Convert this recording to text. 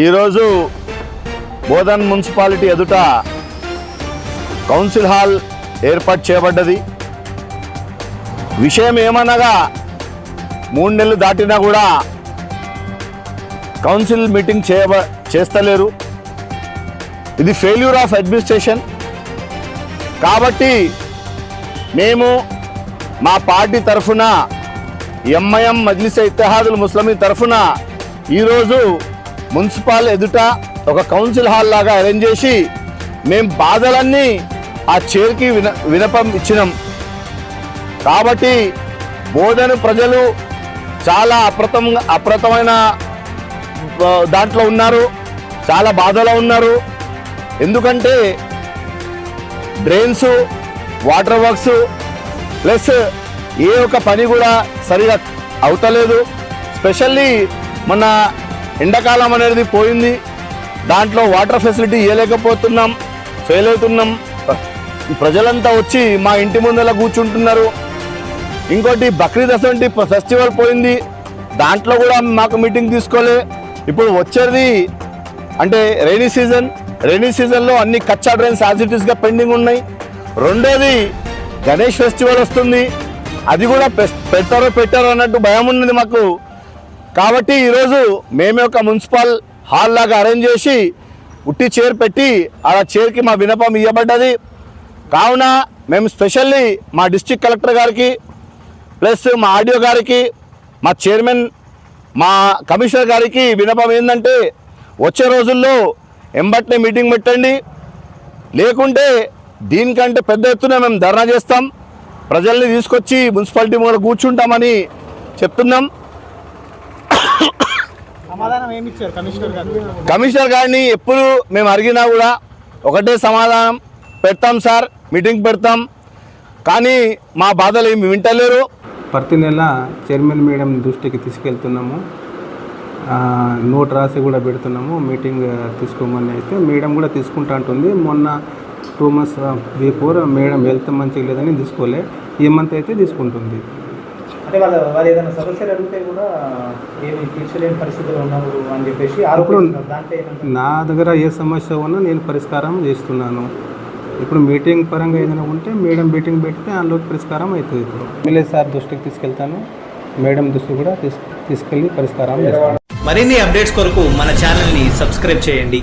ఈరోజు బోధన్ మున్సిపాలిటీ ఎదుట council hall ఏర్పాటు చేయబడ్డది. విషయం ఏమనగా 3 నెలలు దాటినా కూడా కౌన్సిల్ మీటింగ్ చేస్తలేరు. ఇది ఫెయిల్యూర్ ఆఫ్ అడ్మినిస్ట్రేషన్. కాబట్టి మేము మా పార్టీ తరఫున ఎంఐఎం మజ్లిస్ ఇత్తెహాదుల్ ముస్లిమీన్ తరఫున ఈరోజు మున్సిపల్ ఎదుట ఒక కౌన్సిల్ హాల్ లాగా అరేంజ్ చేసి మేము బాధలన్నీ ఆ చైర్కి వినపం ఇచ్చినాం. కాబట్టి బోధన ప్రజలు చాలా అప్రతమైన దాంట్లో ఉన్నారు, చాలా బాధలో ఉన్నారు. ఎందుకంటే డ్రైన్స్, వాటర్ వర్క్స్ ప్లస్ ఏ ఒక్క పని కూడా సరిగా అవుతలేదు. స్పెషల్లీ మన ఎండాకాలం అనేది పోయింది, దాంట్లో వాటర్ ఫెసిలిటీ ఇవ్వలేకపోతున్నాం, ఫెయిల్ అవుతున్నాం. ప్రజలంతా వచ్చి మా ఇంటి ముందర కూర్చుంటున్నారు. ఇంకోటి బక్రీద్ అసంటి ఫెస్టివల్ పోయింది, దాంట్లో కూడా మాకు మీటింగ్ తీసుకోలే. ఇప్పుడు వచ్చేది అంటే రైనీ సీజన్లో అన్ని కచ్చా డ్రైన్స్ యాజ్ ఇట్ ఈస్గా పెండింగ్ ఉన్నాయి. రెండోది గణేష్ ఫెస్టివల్ వస్తుంది, అది కూడా పెట్టారో అన్నట్టు భయం ఉన్నది మాకు. కాబట్టి ఈరోజు మేమే ఒక మున్సిపల్ హాల్ లాగా అరేంజ్ చేసి ఉట్టి చైర్ పెట్టి ఆ చైర్కి మా వినపం ఇవ్వబడ్డది. కావున మేము స్పెషల్లీ మా డిస్ట్రిక్ట్ కలెక్టర్ గారికి ప్లస్ మా ఆర్డీఓ గారికి, మా చైర్మన్, మా కమిషనర్ గారికి వినపం ఏంటంటే వచ్చే రోజుల్లో ఎంబట్నే మీటింగ్ పెట్టండి, లేకుంటే దీనికంటే పెద్ద ఎత్తున మేము ధర్నా చేస్తాం, ప్రజల్ని తీసుకొచ్చి మున్సిపాలిటీ ముందు కూర్చుంటామని చెప్తున్నాం. కమిషనర్ గారిని ఎప్పుడు మేము అడిగినా కూడా ఒకటే సమాధానం, పెడతాం సార్, మీటింగ్ పెడతాం, కానీ మా బాధలు ఏమి వింటలేరు. ప్రతి నెల చైర్మన్ మేడం దృష్టికి తీసుకెళ్తున్నాము, నోట్ రాసి కూడా పెడుతున్నాము, మీటింగ్ తీసుకోమని. అయితే మేడం కూడా తీసుకుంటా అంటుంది. మొన్న 2 months బిఫోర్ మేడం హెల్త్ మంచిగా లేదని తీసుకోలే, ఈ మంత్ అయితే తీసుకుంటుంది. అంటే వాళ్ళు ఏదైనా సమస్యలు అడిగితే కూడా ఏమి తీర్చలేని పరిస్థితులు ఉన్నారు అని చెప్పేసి ఇప్పుడు నా దగ్గర ఏ సమస్య ఉన్నా నేను పరిష్కారం చేస్తున్నాను. ఇప్పుడు మీటింగ్ పరంగా ఏదైనా ఉంటే మేడం మీటింగ్ పెడితే అందులోకి పరిష్కారం అవుతుంది. ఇప్పుడు ఎమ్మెల్యే సార్ దృష్టికి తీసుకెళ్తాను, మేడం దృష్టికి కూడా తీసుకెళ్ళి పరిష్కారం చేస్తాను. మరిన్ని అప్డేట్స్ కొరకు మన ఛానల్ని సబ్స్క్రైబ్ చేయండి.